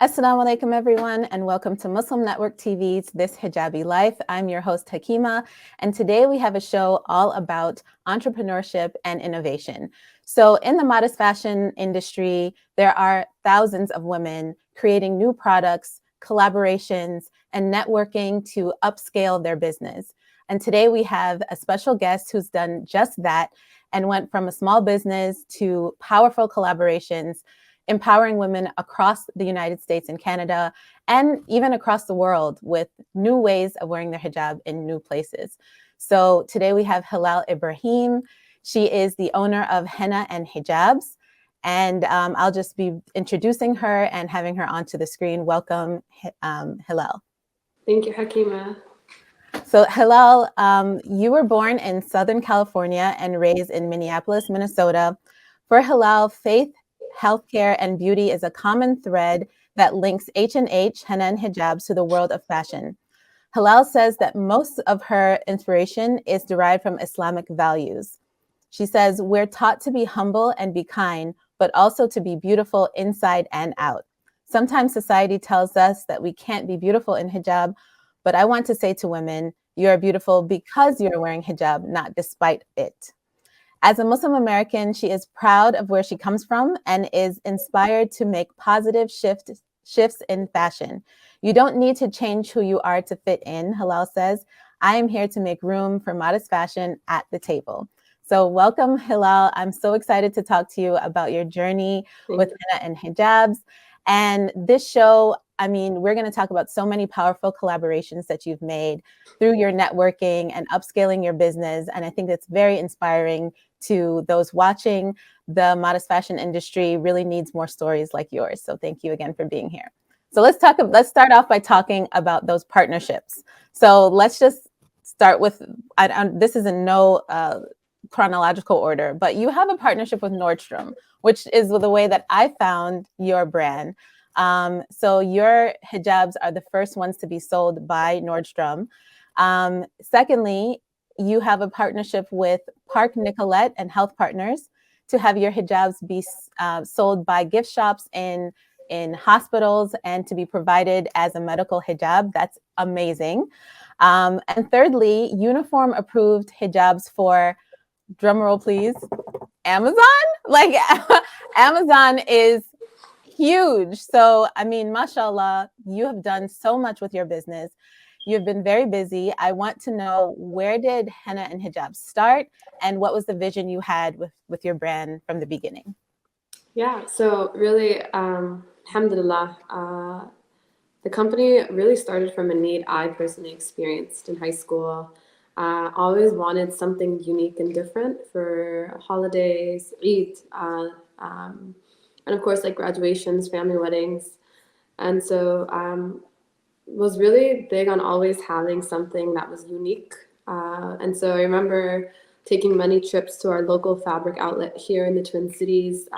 Assalamu alaikum, everyone, and welcome to Muslim Network TV's This Hijabi Life. I'm your host, Hakeemah, and today we have a show all about entrepreneurship and innovation. So in the modest fashion industry, there are thousands of women creating new products, collaborations, and networking to upscale their business. And today we have a special guest who's done just that and went from a small business to powerful collaborations, empowering women across the United States and Canada, and even across the world with new ways of wearing their hijab in new places. So today we have Hilal Ibrahim. She is the owner of Henna and Hijabs. And I'll just be introducing her and having her onto the screen. Welcome, Hilal. Thank you, Hakeemah. So Hilal, you were born in Southern California and raised in Minneapolis, Minnesota. For Hilal, faith, healthcare, and beauty is a common thread that links H&H, Henna and Hijabs, to the world of fashion. Hilal says that most of her inspiration is derived from Islamic values. She says, we're taught to be humble and be kind, but also to be beautiful inside and out. Sometimes society tells us that we can't be beautiful in hijab, but I want to say to women, you are beautiful because you're wearing hijab, not despite it. As a Muslim American, she is proud of where she comes from and is inspired to make positive shifts in fashion. You don't need to change who you are to fit in, Hilal says. I am here to make room for modest fashion at the table. So welcome, Hilal. I'm so excited to talk to you about your journey with Henna and Hijabs. And this show, I mean, we're going to talk about so many powerful collaborations that you've made through your networking and upscaling your business. And I think it's very inspiring to those watching. The modest fashion industry really needs more stories like yours. So thank you again for being here. So let's start off by talking about those partnerships. So let's just start with, this is in no chronological order, but you have a partnership with Nordstrom, which is the way that I found your brand. So your hijabs are the first ones to be sold by Nordstrom. Secondly, you have a partnership with Park Nicolette and Health Partners to have your hijabs be sold by gift shops in hospitals and to be provided as a medical hijab. That's amazing. And thirdly, uniform approved hijabs for, drumroll please, Amazon. Like Amazon is huge. So, I mean, mashallah, you have done so much with your business. You've been very busy. I want to know, where did Henna and Hijabs start, and what was the vision you had with your brand from the beginning? Yeah, so really, alhamdulillah, the company really started from a need I personally experienced in high school. Always wanted something unique and different for holidays, Eid, and of course, like graduations, family weddings. And so was really big on always having something that was unique. And so I remember taking many trips to our local fabric outlet here in the Twin Cities,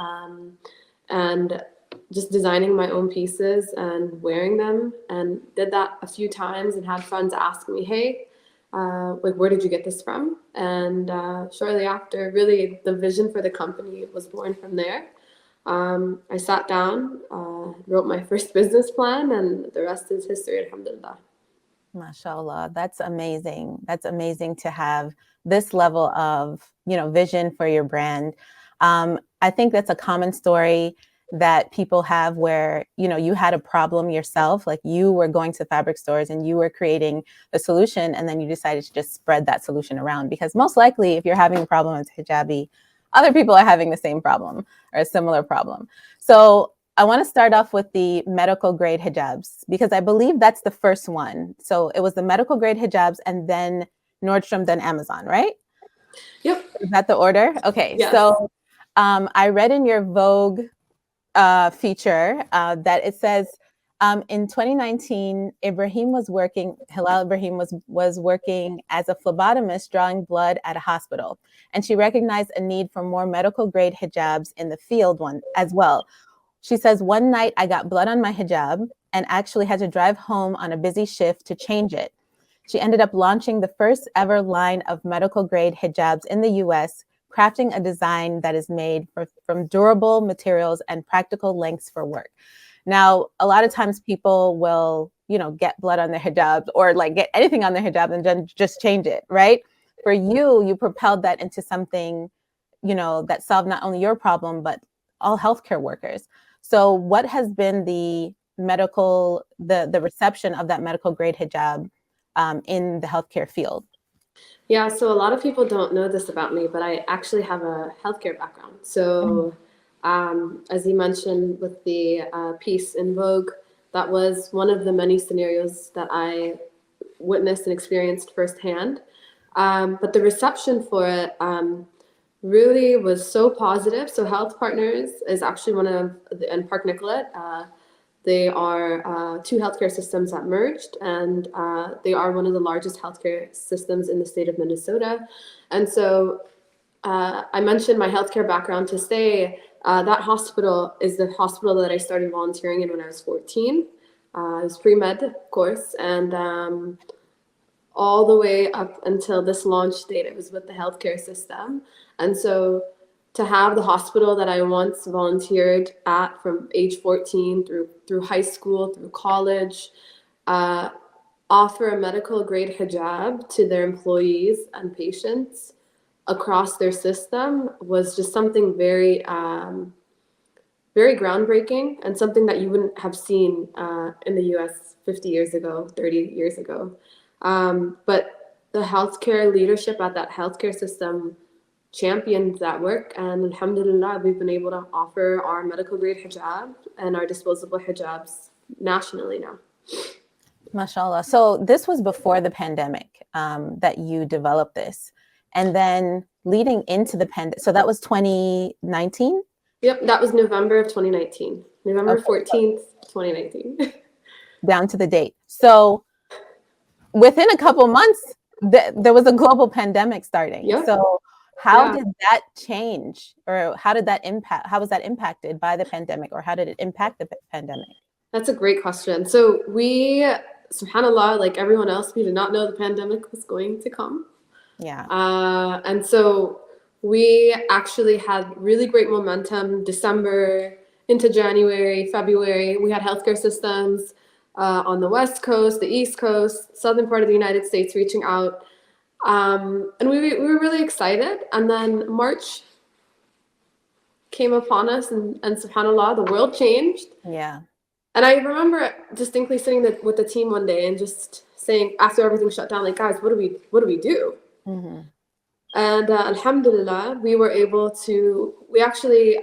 and just designing my own pieces and wearing them, and did that a few times and had friends ask me, hey, like, where did you get this from? And shortly after, really the vision for the company was born from there. I sat down, wrote my first business plan, and the rest is history, alhamdulillah. MashaAllah, that's amazing. That's amazing to have this level of, vision for your brand. I think that's a common story that people have where, you had a problem yourself, like you were going to fabric stores and you were creating the solution, and then you decided to just spread that solution around, because most likely if you're having a problem with hijabi, other people are having the same problem or a similar problem. So I want to start off with the medical grade hijabs, because I believe that's the first one. So it was the medical grade hijabs and then Nordstrom, then Amazon, right? Yep. Is that the order? Okay. Yes. So I read in your Vogue feature that it says in 2019, Hilal Ibrahim was working as a phlebotomist drawing blood at a hospital. And she recognized a need for more medical grade hijabs in the field one as well. She says, one night I got blood on my hijab and actually had to drive home on a busy shift to change it. She ended up launching the first ever line of medical grade hijabs in the US, crafting a design that is made from durable materials and practical lengths for work. Now, a lot of times people will, get blood on their hijabs or like get anything on their hijab and then just change it, right? For you, you propelled that into something, that solved not only your problem, but all healthcare workers. So what has been the reception of that medical grade hijab in the healthcare field? Yeah, so a lot of people don't know this about me, but I actually have a healthcare background. So, as you mentioned with the piece in Vogue, that was one of the many scenarios that I witnessed and experienced firsthand. But the reception for it really was so positive. So, Health Partners is actually one of and Park Nicollet. They are two healthcare systems that merged, and they are one of the largest healthcare systems in the state of Minnesota. And so I mentioned my healthcare background to say that hospital is the hospital that I started volunteering in when I was 14. It was pre-med, of course, and all the way up until this launch date, it was with the healthcare system. And so to have the hospital that I once volunteered at from age 14 through high school, through college, offer a medical grade hijab to their employees and patients across their system was just something very, very groundbreaking and something that you wouldn't have seen in the US 50 years ago, 30 years ago. But the healthcare leadership at that healthcare system championed that work, and alhamdulillah, we've been able to offer our medical grade hijab and our disposable hijabs nationally now. Mashallah. So this was before the pandemic that you developed this. And then leading into the pandemic, so that was 2019? Yep, that was November of 2019. November 14th, 2019. Down to the date. So within a couple months, there was a global pandemic starting. Yep. So how did that change, or how was that impacted by the pandemic, or how did it impact the pandemic? That's a great question. So we, subhanAllah, like everyone else, we did not know the pandemic was going to come. Yeah. And so we actually had really great momentum December into January, February. We had healthcare systems on the West Coast, the East Coast, southern part of the United States reaching out. And we were really excited. And then March came upon us, and subhanAllah, the world changed. Yeah. And I remember distinctly sitting with the team one day and just saying, after everything shut down, like, guys, what do we do? Mm-hmm. And alhamdulillah, we were able to, we actually,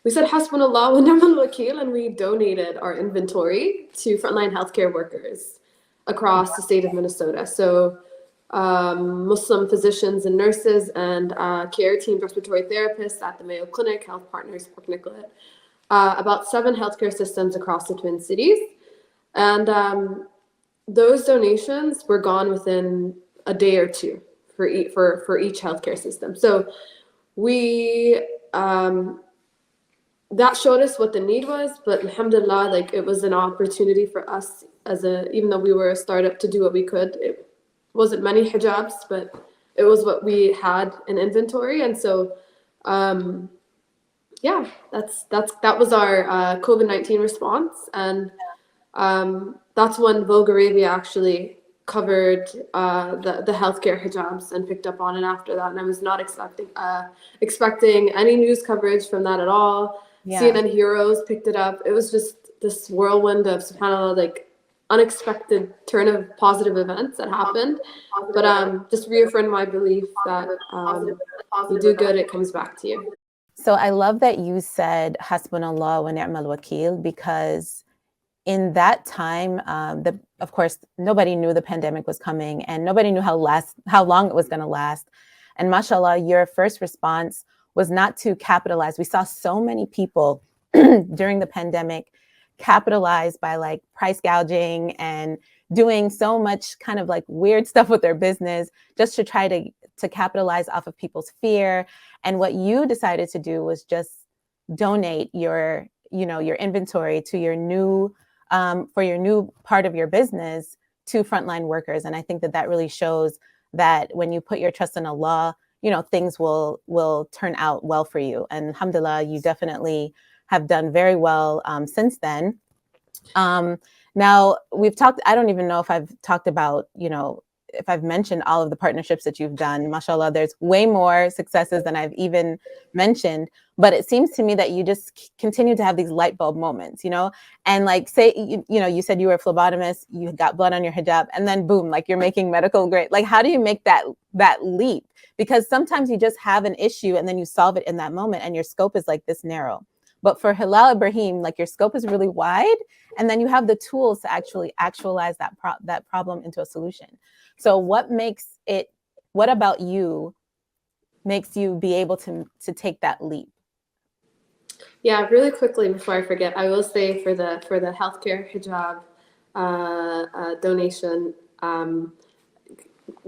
we said hasbunallah wa ni'mal wakeel, and we donated our inventory to frontline healthcare workers across the state of Minnesota. So Muslim physicians and nurses and care teams, respiratory therapists at the Mayo Clinic, Health Partners, Park Nicollet, about 7 healthcare systems across the Twin Cities. And those donations were gone within a day or two for each healthcare system. So we, that showed us what the need was, but alhamdulillah, like it was an opportunity for us even though we were a startup, to do what we could. It wasn't many hijabs, but it was what we had in inventory. And so, yeah, that was our COVID-19 response. And that's when Vogue Arabia actually covered the healthcare hijabs and picked up on it after that. And I was not expecting any news coverage from that at all. Yeah. CNN Heroes picked it up. It was just this whirlwind of, subhanAllah, like unexpected turn of positive events that happened. But just reaffirmed my belief that you do good, it comes back to you. So I love that you said hasbunallah wa ni'mal wakeel, because in that time, of course, nobody knew the pandemic was coming, and nobody knew how long it was going to last. And mashallah, your first response was not to capitalize. We saw so many people during the pandemic capitalize by like price gouging and doing so much kind of like weird stuff with their business just to try to capitalize off of people's fear. And what you decided to do was just donate your inventory to your new for your new part of your business to frontline workers. And I think that really shows that when you put your trust in Allah, things will turn out well for you. And alhamdulillah, you definitely have done very well since then. Now we've talked, I don't even know if I've talked about, if I've mentioned all of the partnerships that you've done. Mashallah, there's way more successes than I've even mentioned, but it seems to me that you just continue to have these light bulb moments, and like say, you said you were a phlebotomist, you got blood on your hijab, and then boom, like you're making medical grade. Like, how do you make that leap? Because sometimes you just have an issue and then you solve it in that moment and your scope is like this narrow. But for Hilal Ibrahim, like your scope is really wide, and then you have the tools to actually actualize that problem into a solution. So what about you makes you be able to take that leap? Yeah, really quickly before I forget, I will say for the healthcare hijab donation,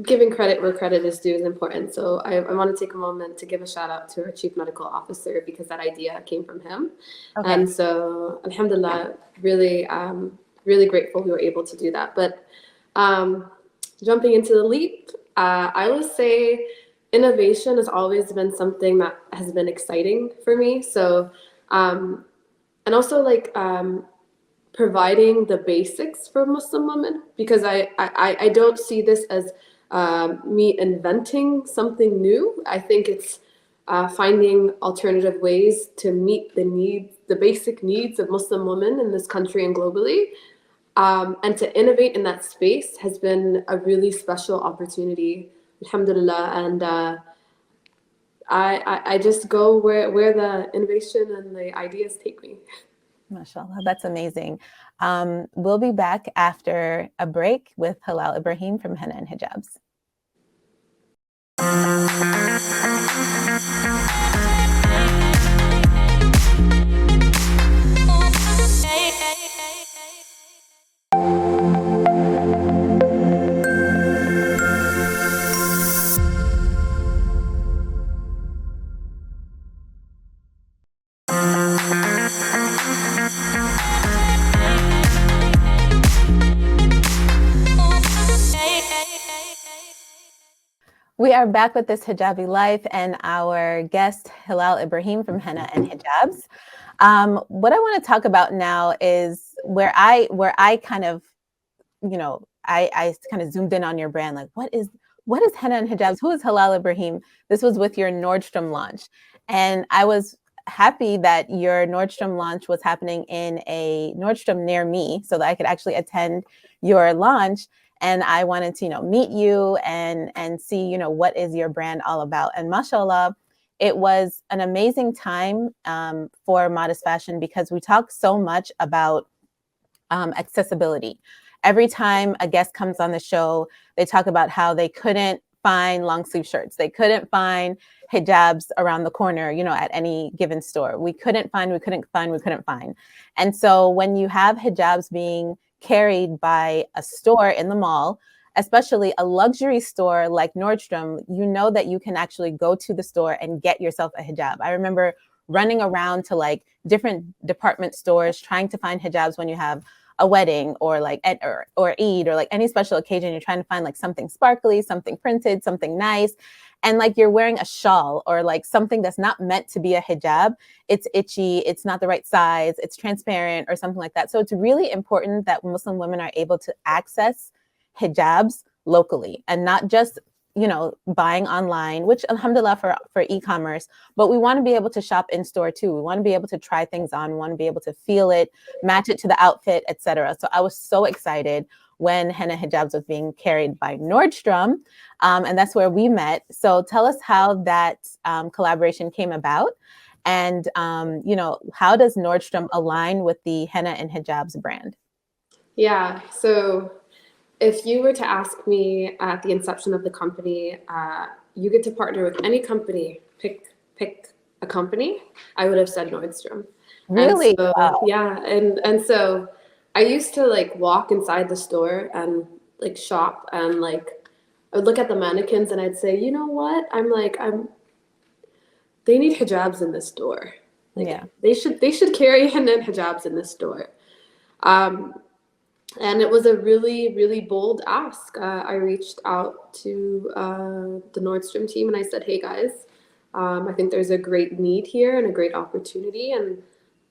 giving credit where credit is due is important. So I want to take a moment to give a shout out to our chief medical officer, because that idea came from him. Okay. And so alhamdulillah, really, really grateful we were able to do that. But jumping into the leap, I will say innovation has always been something that has been exciting for me. So, and also like providing the basics for Muslim women, because I don't see this as me inventing something new. I think it's finding alternative ways to meet the basic needs of Muslim women in this country and globally. And to innovate in that space has been a really special opportunity, alhamdulillah. And I just go where the innovation and the ideas take me. MashaAllah, that's amazing. We'll be back after a break with Hilal Ibrahim from Henna and Hijabs. We are back with this Hijabi Life and our guest, Hilal Ibrahim from Henna and Hijabs. What I want to talk about now is where I kind of, I kind of zoomed in on your brand. Like, what is Henna and Hijabs? Who is Hilal Ibrahim? This was with your Nordstrom launch. And I was happy that your Nordstrom launch was happening in a Nordstrom near me so that I could actually attend your launch. And I wanted to, meet you and see, what is your brand all about. And mashallah, it was an amazing time for modest fashion, because we talk so much about accessibility. Every time a guest comes on the show, they talk about how they couldn't find long sleeve shirts. They couldn't find hijabs around the corner, at any given store. We couldn't find. And so when you have hijabs being carried by a store in the mall, especially a luxury store like Nordstrom, that you can actually go to the store and get yourself a hijab. I remember running around to like different department stores trying to find hijabs when you have a wedding or like or Eid or like any special occasion. You're trying to find like something sparkly, something printed, something nice. And like you're wearing a shawl or like something that's not meant to be a hijab. It's itchy, it's not the right size, it's transparent or something like that. So it's really important that Muslim women are able to access hijabs locally and not just, buying online, which alhamdulillah for e-commerce, but we want to be able to shop in store too. We want to be able to try things on, we want to be able to feel it, match it to the outfit, etc. So I was so excited when Henna Hijabs was being carried by Nordstrom. And that's where we met. So tell us how that collaboration came about. And, how does Nordstrom align with the Henna and Hijabs brand? Yeah, so if you were to ask me at the inception of the company, you get to partner with any company, pick a company, I would have said Nordstrom. Really? And so, wow. Yeah, and so I used to like walk inside the store and like shop, and like I would look at the mannequins and I'd say, you know what? They need hijabs in this store. Like, yeah. They should carry Henna and Hijabs in this store. And it was a really, really bold ask. I reached out to the Nordstrom team and I said, hey guys, I think there's a great need here and a great opportunity. And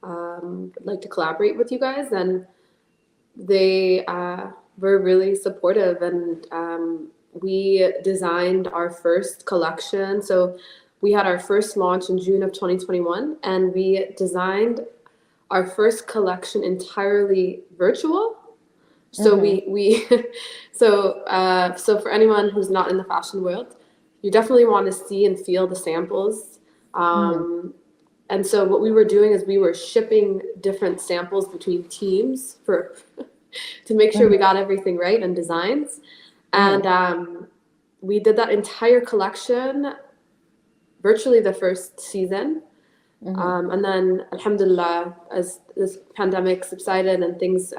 would like to collaborate with you guys. And they were really supportive, and we designed our first collection. So we had our first launch in June of 2021, and we designed our first collection entirely virtual. So we so for anyone who's not in the fashion world, you definitely want to see and feel the samples. And so what we were doing is we were shipping different samples between teams for to make sure we got everything right and designs. And we did that entire collection virtually the first season. And then, alhamdulillah, as this pandemic subsided and things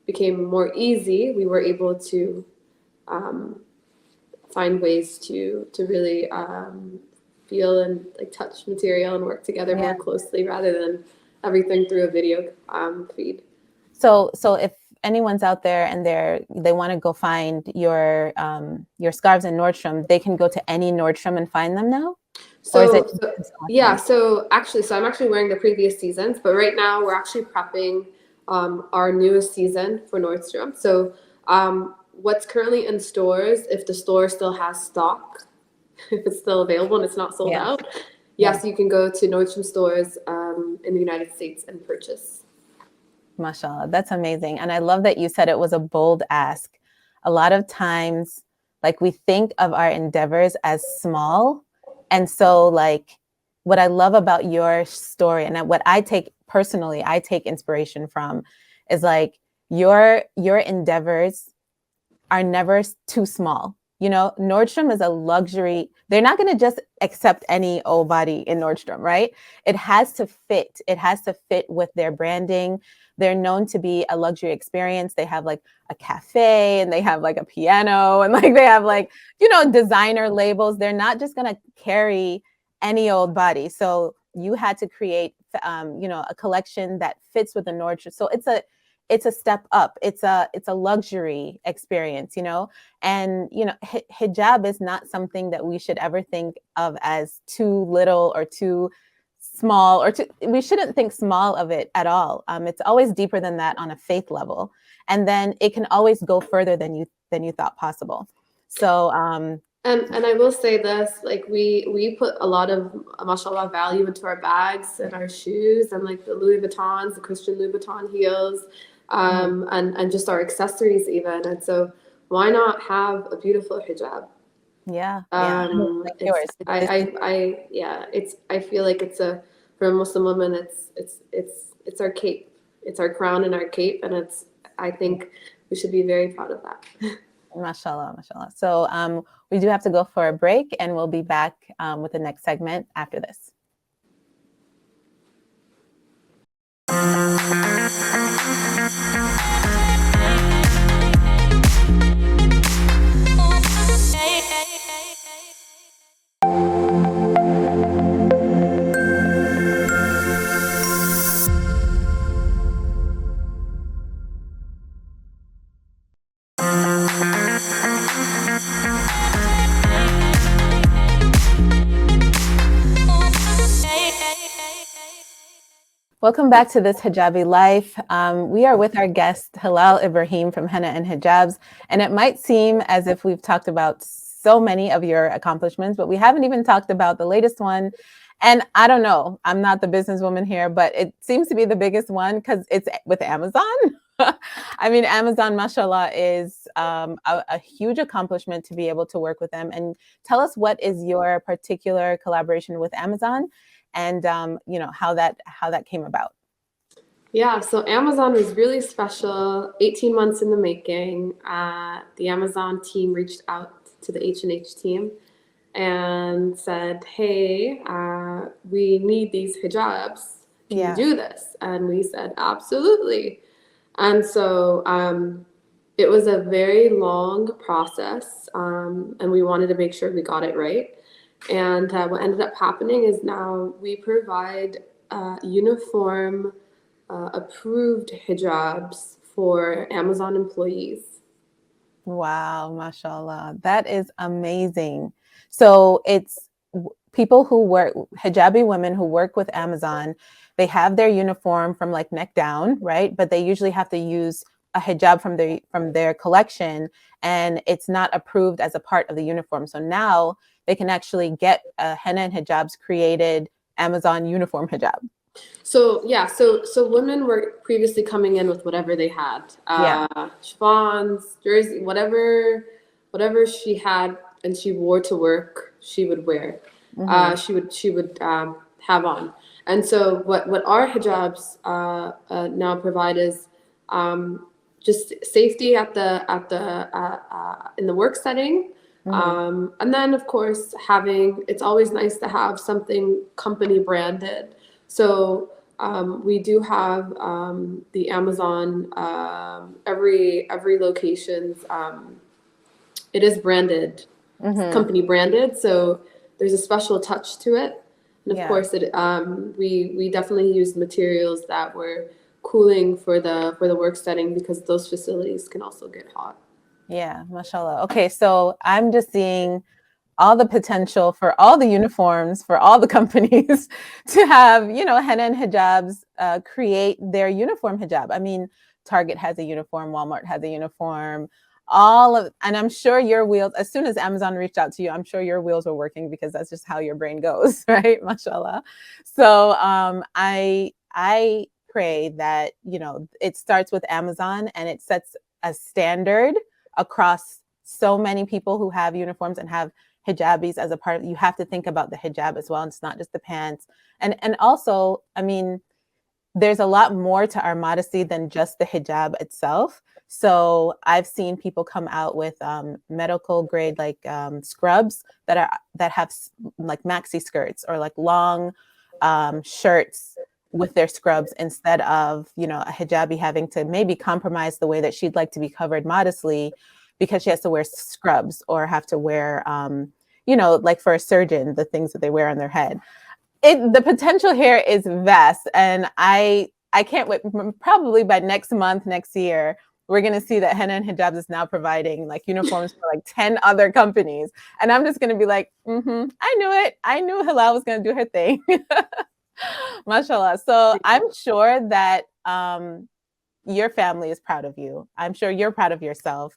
became more easy, we were able to find ways to really feel and like touch material and work together more closely rather than everything through a video feed. So if anyone's out there and they want to go find your scarves in Nordstrom, they can go to any Nordstrom and find them now? So I'm actually wearing the previous seasons, but right now we're actually prepping our newest season for Nordstrom. So what's currently in stores, if the store still has stock, if it's still available and it's not sold out, yes, you can go to Nordstrom stores in the United States and purchase. Mashallah, that's amazing. And I love that you said it was a bold ask. A lot of times, like, we think of our endeavors as small. And so, like, what I love about your story and what I take inspiration from is like your endeavors are never too small. You know, Nordstrom is a luxury. They're not going to just accept any old body in Nordstrom, right? It has to fit. It has to fit with their branding. They're known to be a luxury experience. They have like a cafe and they have like a piano and like they have like, you know, designer labels. They're not just going to carry any old body. So you had to create, you know, a collection that fits with the Nordstrom. So it's a step up. It's a luxury experience, you know, and, you know, hijab is not something that we should ever think of as too little or too small, or we shouldn't think small of it at all. It's always deeper than that on a faith level. And then it can always go further than you thought possible. So, and I will say this, like we put a lot of, mashallah, value into our bags and our shoes and like the Louis Vuittons, the Christian Louis Vuitton heels, and just our accessories even. And so why not have a beautiful hijab? Like yours. I feel like for a Muslim woman, it's our cape, it's our crown and our cape, and I think we should be very proud of that. Mashallah, mashallah. So we do have to go for a break, and we'll be back with the next segment after this. Welcome back to this Hijabi Life. We are with our guest, Hilal Ibrahim from Henna and Hijabs. And it might seem as if we've talked about so many of your accomplishments, but we haven't even talked about the latest one. And I don't know, I'm not the businesswoman here, but it seems to be the biggest one because it's with Amazon. I mean, Amazon, mashallah, is a huge accomplishment to be able to work with them. And tell us, what is your particular collaboration with Amazon? And you know, how that came about. Yeah, so Amazon was really special. 18 months in the making. The Amazon team reached out to the H&H team and said, "Hey, we need these hijabs. Can you do this?" And we said, "Absolutely." And so it was a very long process, and we wanted to make sure we got it right. And what ended up happening is now we provide uniform approved hijabs for Amazon employees. Wow, mashallah. That is amazing. So people who work, hijabi women who work with Amazon, they have their uniform from like neck down, right? But they usually have to use a hijab from their collection, and it's not approved as a part of the uniform. So now they can actually get a Henna and Hijabs created Amazon uniform hijab. So yeah, so women were previously coming in with whatever they had, Yeah. chiffons, jersey, whatever she had, and she wore to work, she would wear. Mm-hmm. She would have on. And so what our hijabs now provide is just safety in the work setting. And then of course having, it's always nice to have something company branded. So we do have the Amazon, every location's, it is branded, company branded. So there's a special touch to it. And of Yeah. course, we definitely used materials that were cooling for the work setting, because those facilities can also get hot. Yeah, mashallah. Okay, so I'm just seeing all the potential for all the uniforms for all the companies to have, you know, Henna and Hijabs create their uniform hijab. I mean, Target has a uniform, Walmart has a uniform, and I'm sure your wheels, as soon as Amazon reached out to you, I'm sure your wheels were working, because that's just how your brain goes, right? Mashallah. So I pray that, you know, it starts with Amazon and it sets a standard across so many people who have uniforms and have hijabis as a part. You have to think about the hijab as well. And it's not just the pants. And also, I mean, there's a lot more to our modesty than just the hijab itself. So I've seen people come out with medical grade like scrubs that have like maxi skirts or like long shirts with their scrubs, instead of, you know, a hijabi having to maybe compromise the way that she'd like to be covered modestly, because she has to wear scrubs or have to wear you know, like for a surgeon, the things that they wear on their head. The potential here is vast, and I can't wait. Probably by next month, next year, we're going to see that Henna and Hijabs is now providing like uniforms for like 10 other companies, and I'm just going to be like, I knew it. I knew Hilal was going to do her thing. Mashallah. So I'm sure that your family is proud of you. I'm sure you're proud of yourself.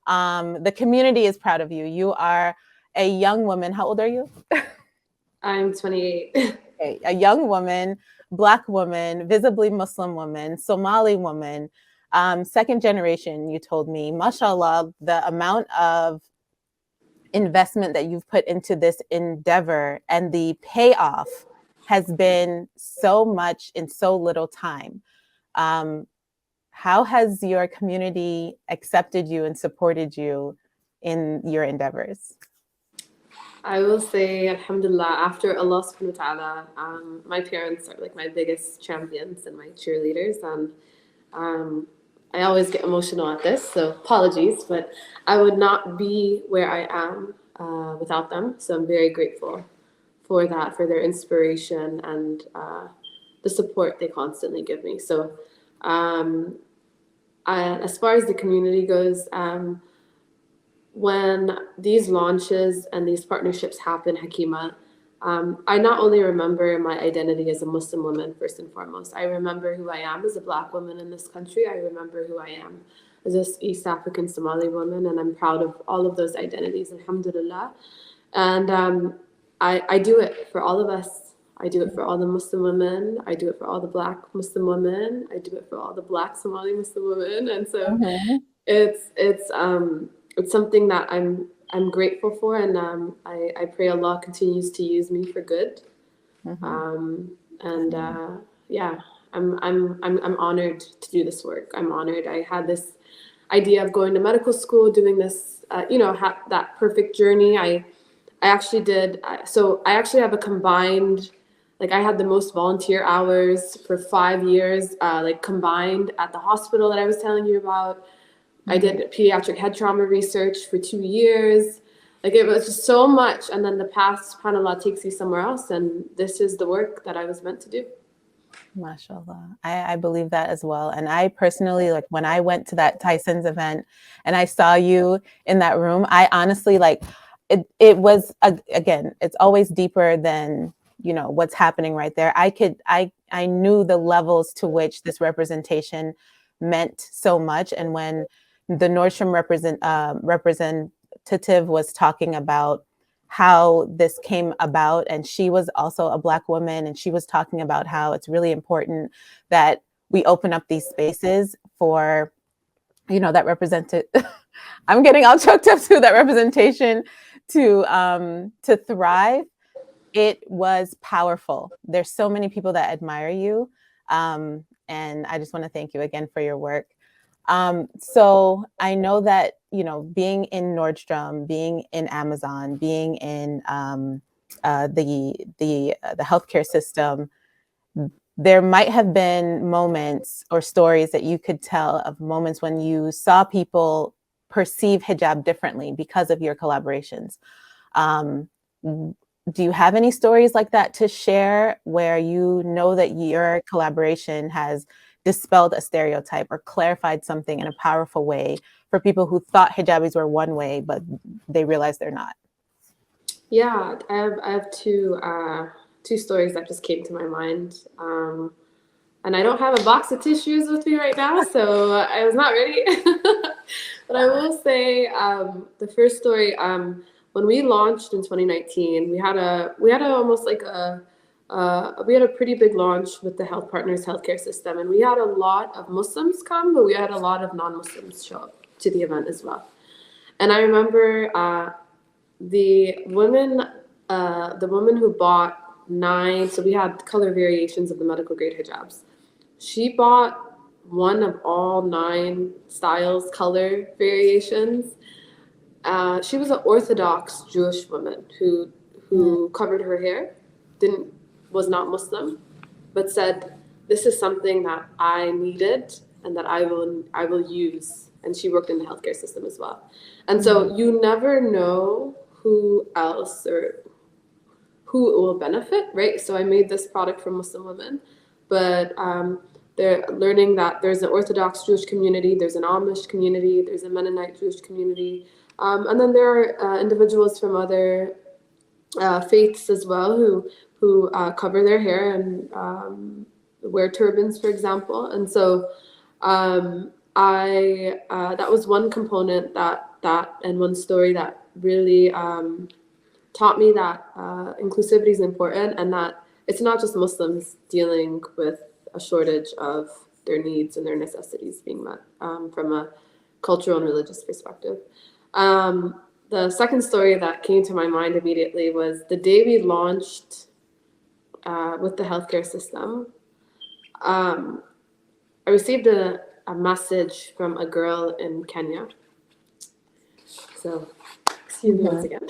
The community is proud of you. You are a young woman. How old are you? I'm 28. A young woman, Black woman, visibly Muslim woman, Somali woman, second generation, you told me. Mashallah, the amount of investment that you've put into this endeavor and the payoff has been so much in so little time. How has your community accepted you and supported you in your endeavors? I will say, alhamdulillah, after Allah subhanahu wa ta'ala, my parents are like my biggest champions and my cheerleaders. And I always get emotional at this, so apologies, but I would not be where I am without them. So I'm very grateful for that, for their inspiration and the support they constantly give me. So as far as the community goes, when these launches and these partnerships happen, Hakeemah, I not only remember my identity as a Muslim woman, first and foremost, I remember who I am as a Black woman in this country. I remember who I am as an East African Somali woman, and I'm proud of all of those identities, alhamdulillah. And I do it for all of us. I do it for all the Muslim women. I do it for all the Black Muslim women. I do it for all the Black Somali Muslim women. And so it's something that I'm grateful for, and I pray Allah continues to use me for good. Yeah, I'm honored to do this work. I'm honored. I had this idea of going to medical school, doing this, that perfect journey. I actually did. So I actually have a combined, like I had the most volunteer hours for 5 years, like combined at the hospital that I was telling you about. I did pediatric head trauma research for 2 years. Like it was just so much. And then the path, subhanAllah, takes you somewhere else. And this is the work that I was meant to do. MashaAllah. I believe that as well. And I personally, like when I went to that Tyson's event and I saw you in that room, I honestly like, it was, again, it's always deeper than, you know, what's happening right there. I knew the levels to which this representation meant so much. And when the Nordstrom representative was talking about how this came about, and she was also a Black woman, and she was talking about how it's really important that we open up these spaces for, you know, that represented I'm getting all choked up too, that representation to thrive. It was powerful. There's so many people that admire you. And I just want to thank you again for your work. So I know that, you know, being in Nordstrom, being in Amazon, being in the healthcare system, there might have been moments or stories that you could tell of moments when you saw people perceive hijab differently because of your collaborations. Um, do you have any stories like that to share where you know that your collaboration has dispelled a stereotype or clarified something in a powerful way for people who thought hijabis were one way, but they realized they're not? Yeah, I have two stories that just came to my mind. And I don't have a box of tissues with me right now, so I was not ready. But I will say the first story. When we launched in 2019, we had almost like we had a pretty big launch with the Health Partners healthcare system, and we had a lot of Muslims come, but we had a lot of non-Muslims show up to the event as well. And I remember the woman who bought 9, so we had color variations of the medical grade hijabs. She bought one of all 9 styles, color variations. She was an Orthodox Jewish woman who covered her hair, was not Muslim, but said, "This is something that I needed and that I will use." And she worked in the healthcare system as well. And so you never know who else or who it will benefit, right? So I made this product for Muslim women, but they're learning that there's an Orthodox Jewish community, there's an Amish community, there's a Mennonite Jewish community, and then there are individuals from other faiths as well who cover their hair and wear turbans, for example. And so I that was one component that and one story that really taught me that inclusivity is important, and that it's not just Muslims dealing with a shortage of their needs and their necessities being met from a cultural and religious perspective. The second story that came to my mind immediately was the day we launched with the healthcare system. I received a message from a girl in Kenya. So, excuse me once again.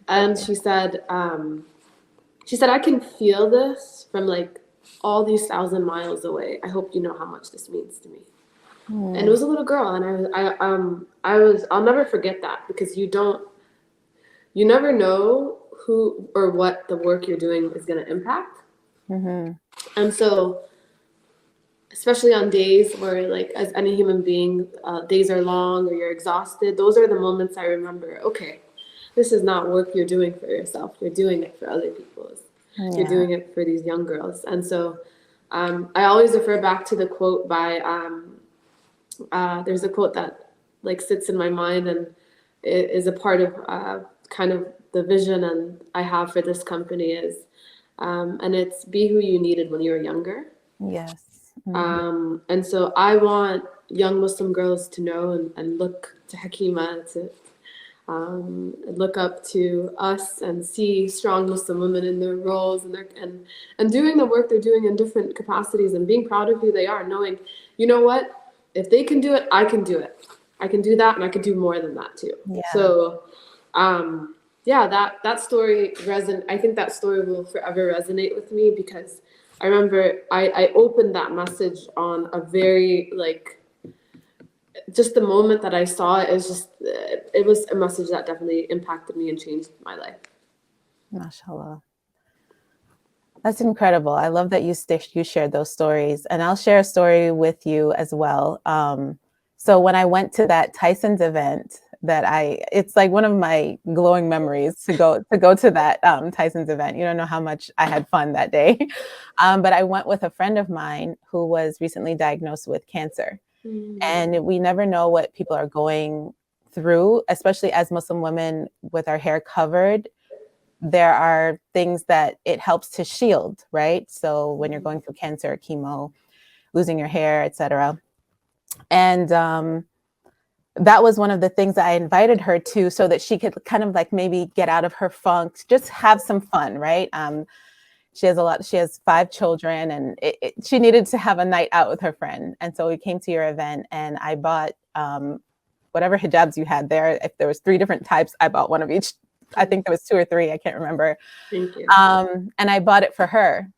And she said, I can feel this from like all these 1,000 miles away. I hope you know how much this means to me. And it was a little girl, and I'll never forget that, because you never know who or what the work you're doing is going to impact. And so, especially on days where, like, as any human being, days are long or you're exhausted, those are the moments I remember, okay, this is not work you're doing for yourself. You're doing it for other people. You're doing it for these young girls. And so I always refer back to the quote by, there's a quote that like sits in my mind and it is a part of kind of the vision and I have for this company is, and it's be who you needed when you were younger. Yes. And so I want young Muslim girls to know and look to Hakeemah, to look up to us and see strong Muslim women in their roles and doing the work they're doing in different capacities and being proud of who they are, knowing, you know what, if they can do it, I can do it. I can do that, and I can do more than that too. Yeah. So, that story I think that story will forever resonate with me, because I remember I opened that message on a very, like, just the moment that I saw it, it was a message that definitely impacted me and changed my life. MashaAllah. That's incredible. I love that you shared those stories, and I'll share a story with you as well. So when I went to that Tyson's event, it's like one of my glowing memories to go to that Tyson's event. You don't know how much I had fun that day. But I went with a friend of mine who was recently diagnosed with cancer. And we never know what people are going through, especially as Muslim women with our hair covered. There are things that it helps to shield, right? So when you're going through cancer, chemo, losing your hair, etc. And that was one of the things that I invited her to, so that she could kind of like maybe get out of her funk, just have some fun, right? She has 5 children, and she needed to have a night out with her friend. And so we came to your event, and I bought whatever hijabs you had there. If there was 3 different types, I bought one of each. I think there was 2 or 3, I can't remember. Thank you. And I bought it for her.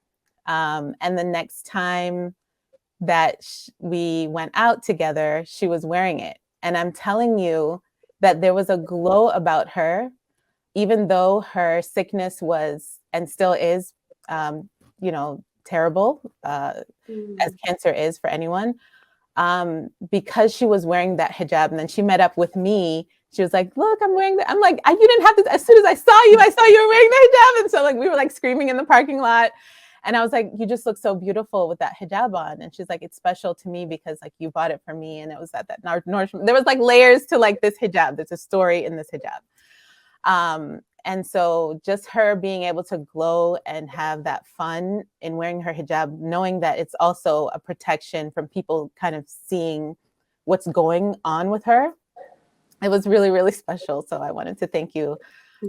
And the next time that we went out together, she was wearing it. And I'm telling you that there was a glow about her, even though her sickness was and still is, terrible, as cancer is for anyone. Because she was wearing that hijab, and then she met up with me. She was like, "Look, I'm wearing that." I'm like, "You didn't have this." As soon as I saw you were wearing the hijab, and so like we were like screaming in the parking lot. And I was like, "You just look so beautiful with that hijab on." And she's like, "It's special to me because like you bought it for me, and it was at that Nordstrom." There was like layers to like this hijab. There's a story in this hijab. And so just her being able to glow and have that fun in wearing her hijab, knowing that it's also a protection from people kind of seeing what's going on with her, it was really, really special. So I wanted to thank you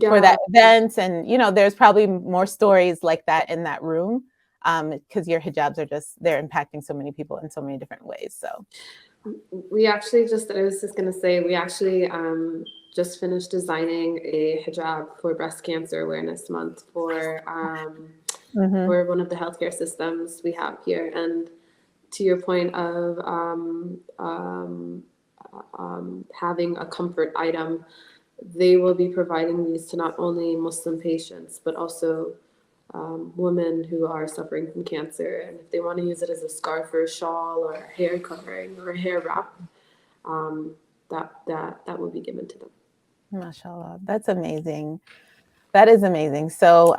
for that event. And, there's probably more stories like that in that room, because your hijabs they're impacting so many people in so many different ways. So we actually just finished designing a hijab for Breast Cancer Awareness Month for one of the healthcare systems we have here. And to your point of having a comfort item, they will be providing these to not only Muslim patients, but also women who are suffering from cancer. And if they want to use it as a scarf or a shawl or a hair covering or a hair wrap, that will be given to them. MashaAllah, that's amazing. That is amazing. So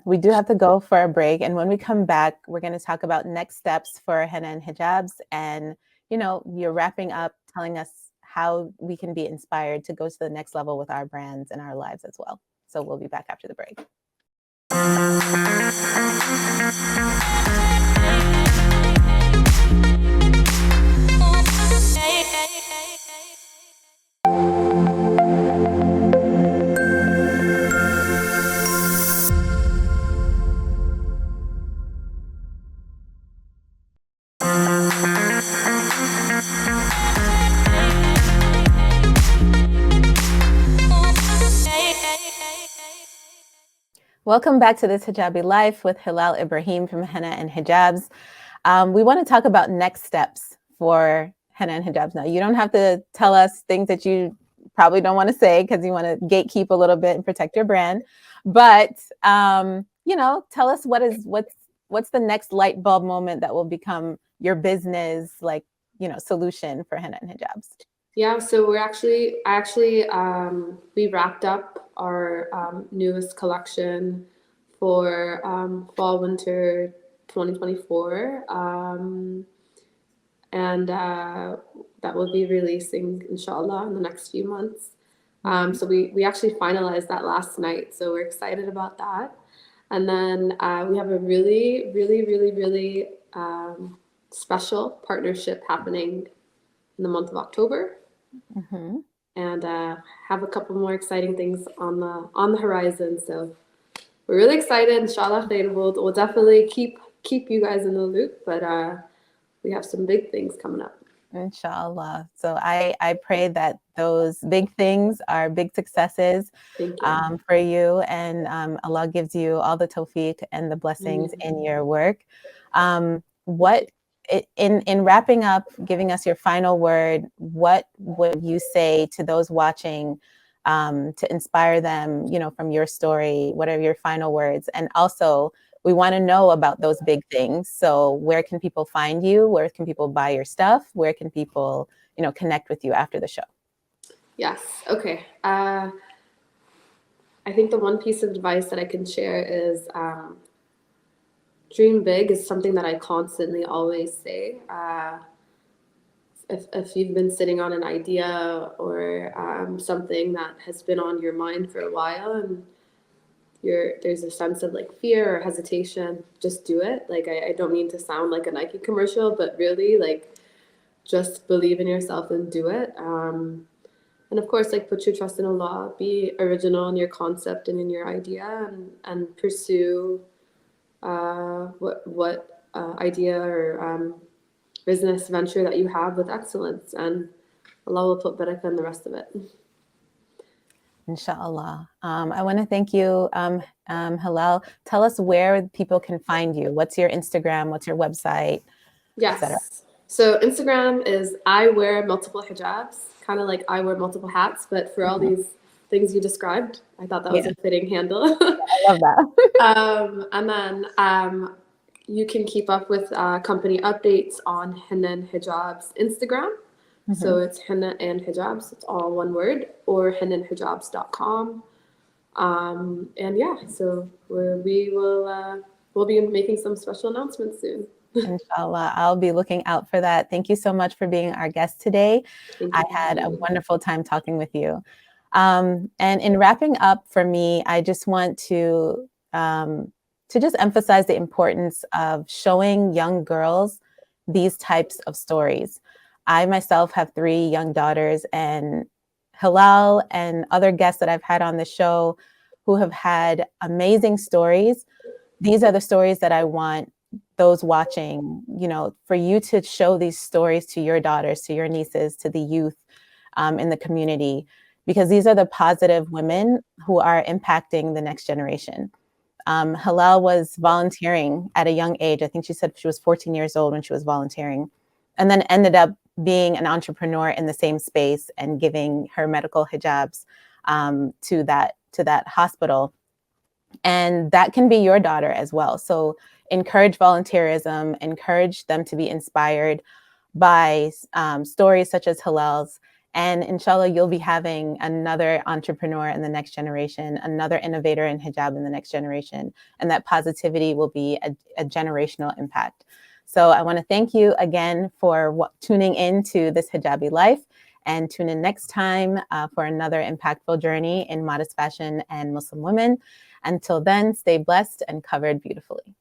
we do have to go for a break. And when we come back, we're going to talk about next steps for Henna and Hijabs. And, you're wrapping up telling us how we can be inspired to go to the next level with our brands and our lives as well. So we'll be back after the break. Welcome back to this Hijabi Life with Hilal Ibrahim from Henna and Hijabs. We want to talk about next steps for Henna and Hijabs now. You don't have to tell us things that you probably don't want to say because you want to gatekeep a little bit and protect your brand. But, tell us what's the next light bulb moment that will become your business, solution for Henna and Hijabs. Yeah, so we wrapped up our newest collection for fall winter 2024, and that will be releasing inshallah in the next few months. So we actually finalized that last night, so we're excited about that. And then we have a really, really, really, really special partnership happening in the month of October. And have a couple more exciting things on the horizon. So we're really excited. Inshallah, we'll definitely keep you guys in the loop. But we have some big things coming up. Inshallah. So I pray that those big things are big successes for you, and Allah gives you all the tawfiq and the blessings in your work. In wrapping up, giving us your final word, what would you say to those watching to inspire them, from your story? What are your final words? And also, we want to know about those big things. So where can people find you? Where can people buy your stuff? Where can people, connect with you after the show? Yes. Okay. I think the one piece of advice that I can share is dream big is something that I constantly always say. If you've been sitting on an idea or something that has been on your mind for a while and there's a sense of like fear or hesitation, just do it. Like I don't mean to sound like a Nike commercial, but really like just believe in yourself and do it. And of course, like put your trust in Allah, be original in your concept and in your idea, and pursue what idea or business venture that you have with excellence, and Allah will put barakah in the rest of it. Inshallah. I want to thank you, Hilal. Tell us where people can find you. What's your Instagram? What's your website, etc.? Yes. So Instagram is I wear multiple hijabs, kind of like I wear multiple hats, but for all these things you described, I thought that was a fitting handle. I love that. And then you can keep up with company updates on Henna and Hijabs Instagram. So it's Henna and Hijabs, it's all one word, or hennaandhijabs.com. And yeah, so we'll be making some special announcements soon. Inshallah, I'll be looking out for that. Thank you so much for being our guest today. I had a wonderful time talking with you. And in wrapping up for me, I just want to just emphasize the importance of showing young girls these types of stories. I myself have 3 young daughters, and Hilal and other guests that I've had on the show who have had amazing stories. These are the stories that I want those watching, for you to show these stories to your daughters, to your nieces, to the youth in the community, because these are the positive women who are impacting the next generation. Hilal was volunteering at a young age. I think she said she was 14 years old when she was volunteering, and then ended up being an entrepreneur in the same space and giving her medical hijabs to that hospital. And that can be your daughter as well. So encourage volunteerism, encourage them to be inspired by stories such as Hilal's. And inshallah, you'll be having another entrepreneur in the next generation, another innovator in hijab in the next generation. And that positivity will be a generational impact. So I want to thank you again for tuning in to this Hijabi Life, and tune in next time for another impactful journey in modest fashion and Muslim women. Until then, stay blessed and covered beautifully.